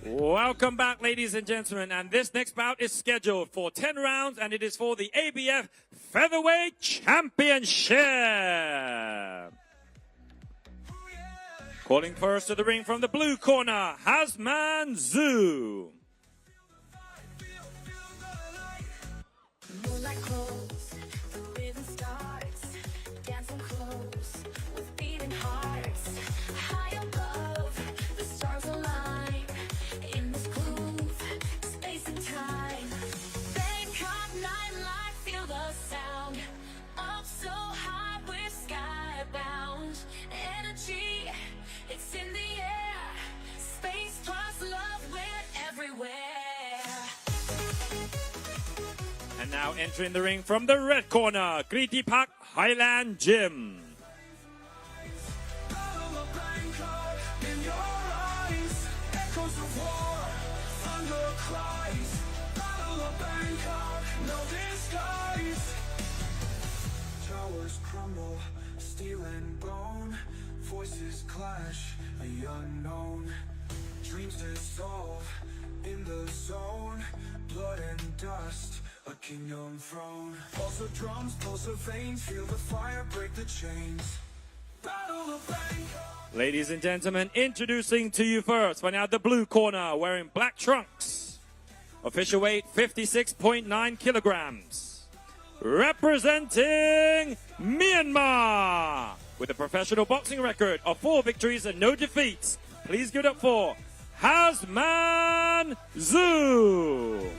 Welcome back, ladies and gentlemen, and this next bout is scheduled for 10 rounds, and it is for the ABF Featherweight Championship. Calling first to the ring from the blue corner, Hazman Siew. And now entering the ring from the red corner, Krittiphak Highland Gym. Towers crumble, steel and bone, voices clash, the unknown, dreams dissolve in the zone, blood and dust. A kingdom throne, pulse of drums, pulse of veins, feel the fire break the chains. Battle of Bangkok. Ladies and gentlemen, introducing to you first, for now the blue corner, wearing black trunks. Official weight 56.9 kilograms. Representing Myanmar, with a professional boxing record of 4 victories and no defeats. Please give it up for Hazman Siew.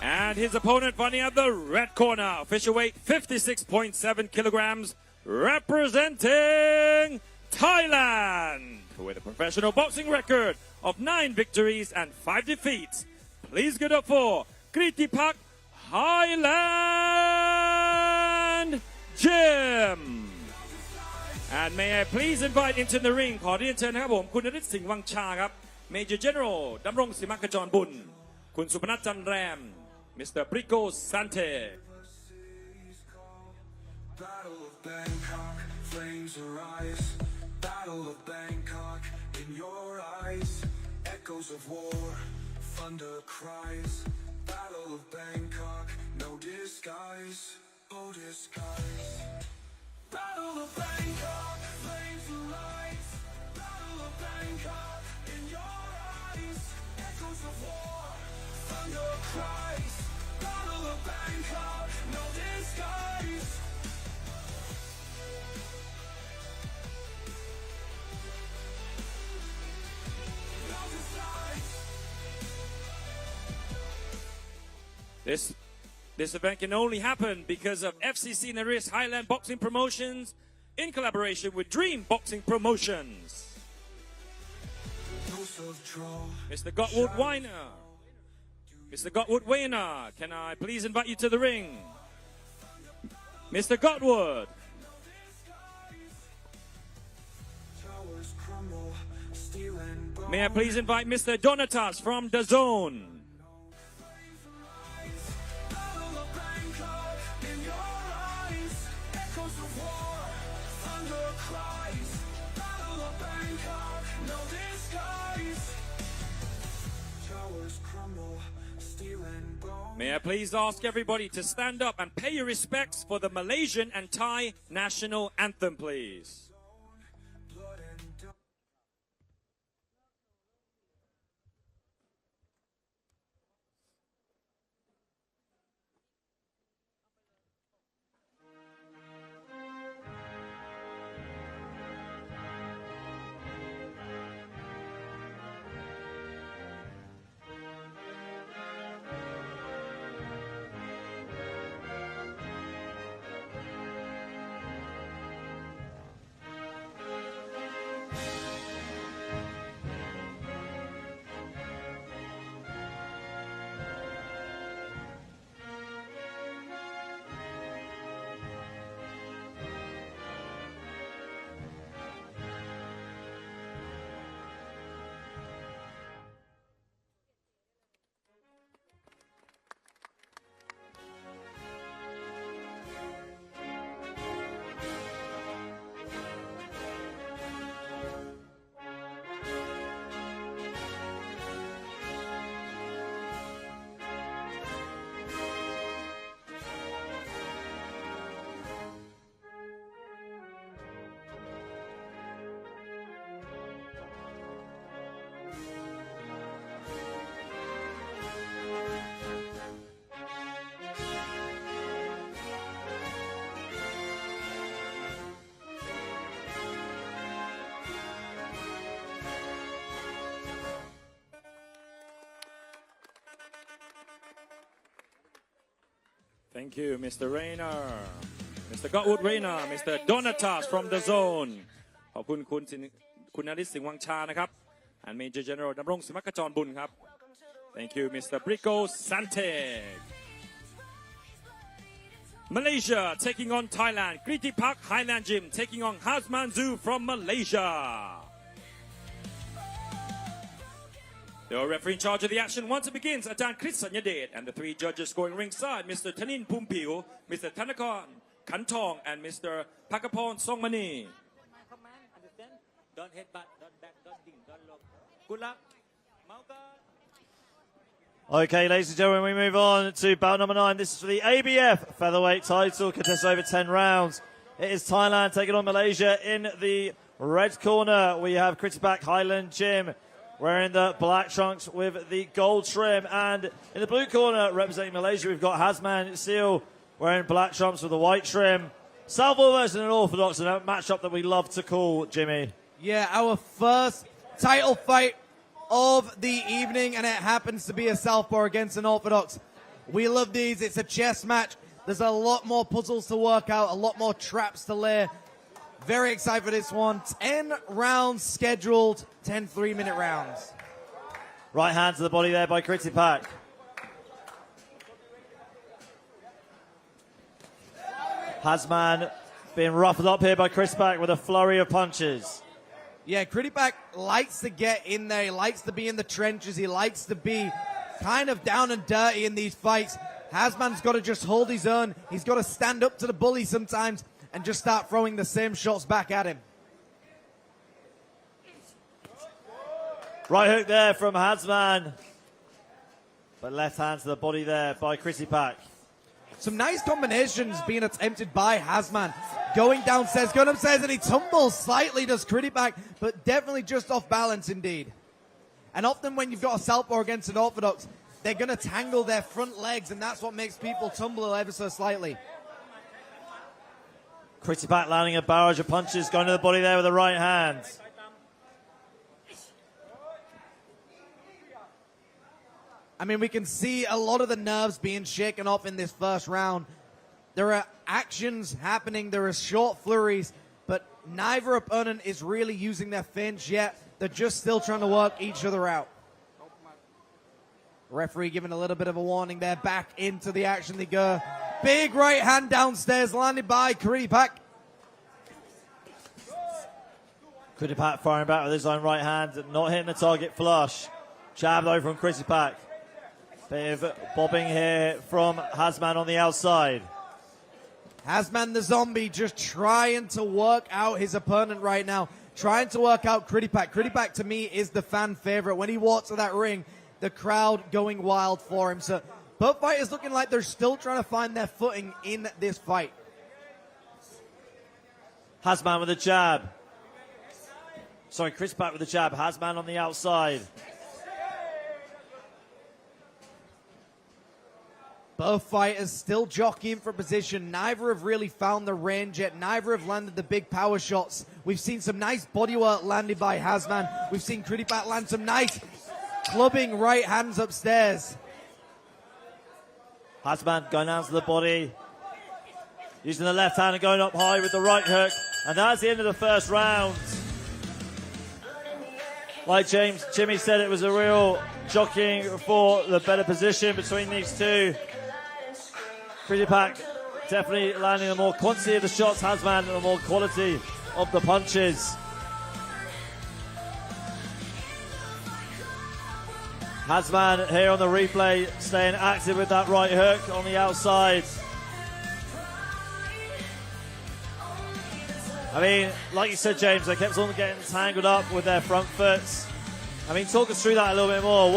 And his opponent fighting at the red corner, official weight 56.7 kilograms, representing Thailand, with a professional boxing record of 9 victories and 5 defeats. Please give it up for Krittiphak Highland Gym. And may I please invite into the ring ขอเรียนเชิญนะครับผมคุณนฤทธิ์สิงห์วังชาครับ Major General ดำรงศิมักขจรบุญคุณสุพนัทจันแรม Mr. Prico Sante. Battle of Bangkok, flames arise. Battle of Bangkok, in your eyes. Echoes of war, thunder cries. Battle of Bangkok, no disguise, oh disguise. Battle of Bangkok, flames arise. Battle of Bangkok, in your eyes. Echoes of war, thunder cries. Battle of Bangkok, no disguise. No disguise. This event can only happen because of FCC Naris Highland Boxing Promotions in collaboration with Dream Boxing Promotions. Mr. Godwood Weiner. Mr. Godwood Weiner, can I please invite you to the ring? Mr. Godwood. May I please invite Mr. Donatas from the Zone? May I please ask everybody to stand up and pay your respects for the Malaysian and Thai national anthem, please. Thank you, Mr. Rayner, Mr. Godwood Rayner, Mr. Donatas from the zone ขอบคุณคุณนฤทธิ์สิงห์วังชานะครับ and Major General ดำรงศิมักขจรบุญครับ Thank you, Mr. Brico Sante. Malaysia taking on Thailand. Krittiphak Highland Gym taking on Hazman Iskandar Siew from Malaysia. The referee in charge of the action once it begins, Ajahn Chris Sanyadet, and the three judges scoring ringside, Mr. Tanin Pumpiu, Mr. Thanakan Kantong, and Mr. Pakapon Songmani. Command, understand? Don't headbutt, don't back, don't ding, don't look. Good luck. Mauka. Okay, ladies and gentlemen, we move on to bout number 9. This is for the ABF Featherweight Title, contested over 10 rounds. It is Thailand taking on Malaysia. In the red corner, we have Krittiphak Highland Gym, wearing the black trunks with the gold trim. And in the blue corner, representing Malaysia, we've got Hazman Siew, wearing black trunks with the white trim. Southpaw versus an orthodox, and a matchup that we love to call, Jimmy. Yeah, our first title fight of the evening, and it happens to be a southpaw against an orthodox. We love these. It's a chess match. There's a lot more puzzles to work out, a lot more traps to lay. Very excited for this one. 10 rounds scheduled, 10 3-minute rounds. Right hand to the body there by Krittiphak. Hazman being roughed up here by Krittiphak with a flurry of punches. Yeah, Krittiphak likes to get in there. He likes to be in the trenches. He likes to be kind of down and dirty in these fights. Hazman's got to just hold his own. He's got to stand up to the bully sometimes and just start throwing the same shots back at him. Right hook there from Hazman. But left hand to the body there by Krittiphak. Some nice combinations being attempted by Hazman. Going downstairs, going upstairs, and he tumbles slightly, does Krittiphak, but definitely just off balance indeed. And often when you've got a southpaw against an orthodox, they're going to tangle their front legs, and that's what makes people tumble ever so slightly. Krittiphak landing a barrage of punches, going to the body there with the right hand. I mean, we can see a lot of the nerves being shaken off in this first round. There are actions happening, there are short flurries, but neither opponent is really using their feints yet. They're just still trying to work each other out. Referee giving a little bit of a warning there. Back into the action they go. Big right hand downstairs landed by Krittiphak. Krittiphak firing back with his own right hand, not hitting the target flush. Jab though from Krittiphak. Bit of bobbing here from Hazman on the outside. Hazman the zombie just trying to work out his opponent right now. Trying to work out Krittiphak. Krittiphak to me is the fan favorite. When he walks to that ring, the crowd going wild for him. So both fighters looking like they're still trying to find their footing in this fight. Hazman with a jab. Sorry, Krittiphak with a jab. Hazman on the outside. Both fighters still jockeying for position. Neither have really found the range yet. Neither have landed the big power shots. We've seen some nice bodywork landed by Hazman. We've seen Krittiphak land some nice clubbing right hands upstairs. Hazman going down to the body. Using the left hand and going up high with the right hook. And that's the end of the first round. Like Jimmy said, it was a real jockeying for the better position between these two. Krittiphak definitely landing the more quantity of the shots, Hazman the more quality of the punches. Hazman here on the replay staying active with that right hook on the outside. I mean, like you said, James, they kept on getting tangled up with their front foots. I mean, talk us through that a little bit more.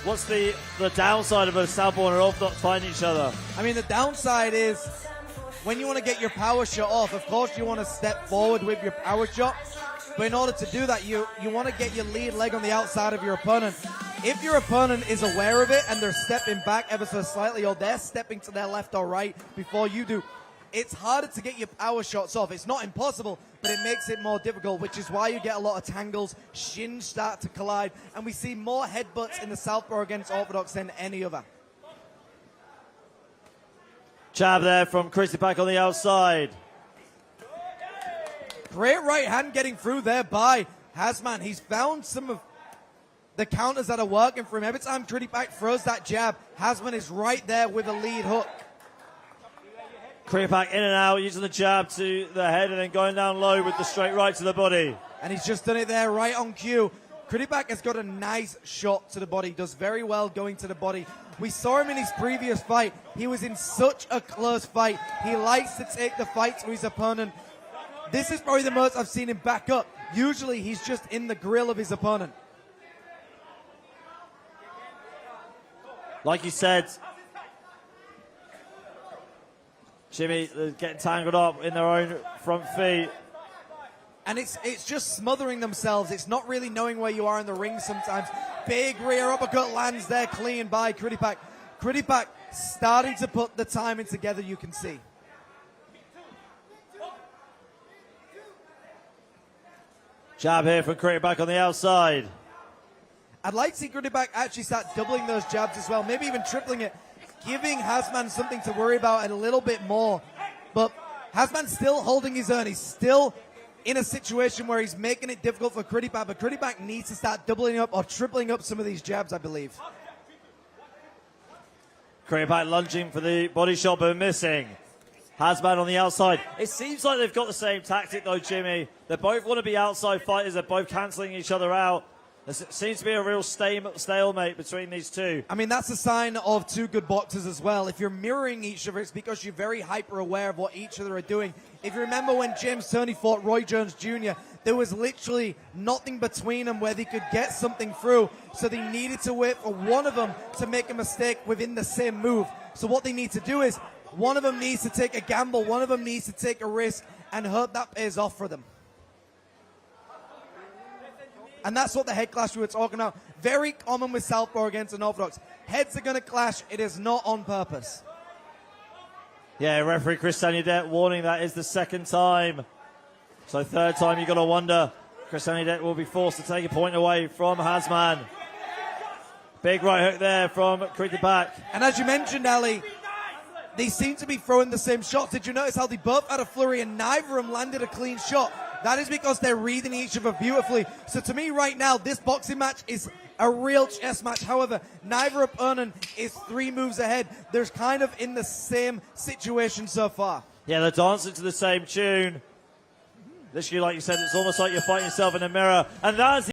What's the downside of a southpaw and an orthodox fighting each other? I mean, the downside is when you want to get your power shot off, of course you want to step forward with your power shot. But in order to do that, you want to get your lead leg on the outside of your opponent. If your opponent is aware of it and they're stepping back ever so slightly, or they're stepping to their left or right before you do, it's harder to get your power shots off. It's not impossible, but it makes it more difficult, which is why you get a lot of tangles, shins start to collide, and we see more headbutts in the southpaw against orthodox than any other. Jab there from Krittiphak on the outside. Great right hand getting through there by Hazman. He's found some of the counters that are working for him. Every time Krittiphak throws that jab, Hazman is right there with a lead hook. Krittiphak in and out, using the jab to the head and then going down low with the straight right to the body. And he's just done it there right on cue. Krittiphak has got a nice shot to the body. Does very well going to the body. We saw him in his previous fight. He was in such a close fight. He likes to take the fight to his opponent. This is probably the most I've seen him back up. Usually he's just in the grill of his opponent. Like you said, Jimmy, they're getting tangled up in their own front feet. And it's just smothering themselves. It's not really knowing where you are in the ring sometimes. Big rear uppercut lands there clean by Krittiphak. Krittiphak starting to put the timing together, you can see. Jab here from Krittiphak on the outside. I'd like to see Krittiphak actually start doubling those jabs as well, maybe even tripling it, giving Hazman something to worry about a little bit more. But Hazman's still holding his own. He's still in a situation where he's making it difficult for Krittiphak, but Krittiphak needs to start doubling up or tripling up some of these jabs, I believe. Krittiphak lunging for the body shot, but missing. Hazman on the outside. It seems like they've got the same tactic though, Jimmy. They both want to be outside fighters. They're both cancelling each other out. There seems to be a real stalemate between these two. I mean, that's a sign of two good boxers as well. If you're mirroring each other, it's because you're very hyper aware of what each other are doing. If you remember when James Toney fought Roy Jones Jr., there was literally nothing between them where they could get something through. So they needed to wait for one of them to make a mistake within the same move. So what they need to do is one of them needs to take a gamble, one of them needs to take a risk and hope that pays off for them. And that's what the head clash we were talking about. Very common with southpaw against unorthodox. Heads are going to clash. It is not on purpose. Yeah, referee Chris Taniadet warning that is the second time. So third time you've got to wonder. Chris Taniadet will be forced to take a point away from Hazman. Big right hook there from Krittiphak. And as you mentioned, Ali, they seem to be throwing the same shots. Did you notice how they both had a flurry and neither of them landed a clean shot? That is because they're reading each other beautifully. So to me right now, this boxing match is a real chess match. However, neither opponent is 3 moves ahead. They're kind of in the same situation so far. Yeah, they're dancing to the same tune. Literally, like you said, it's almost like you're fighting yourself in a mirror. And that's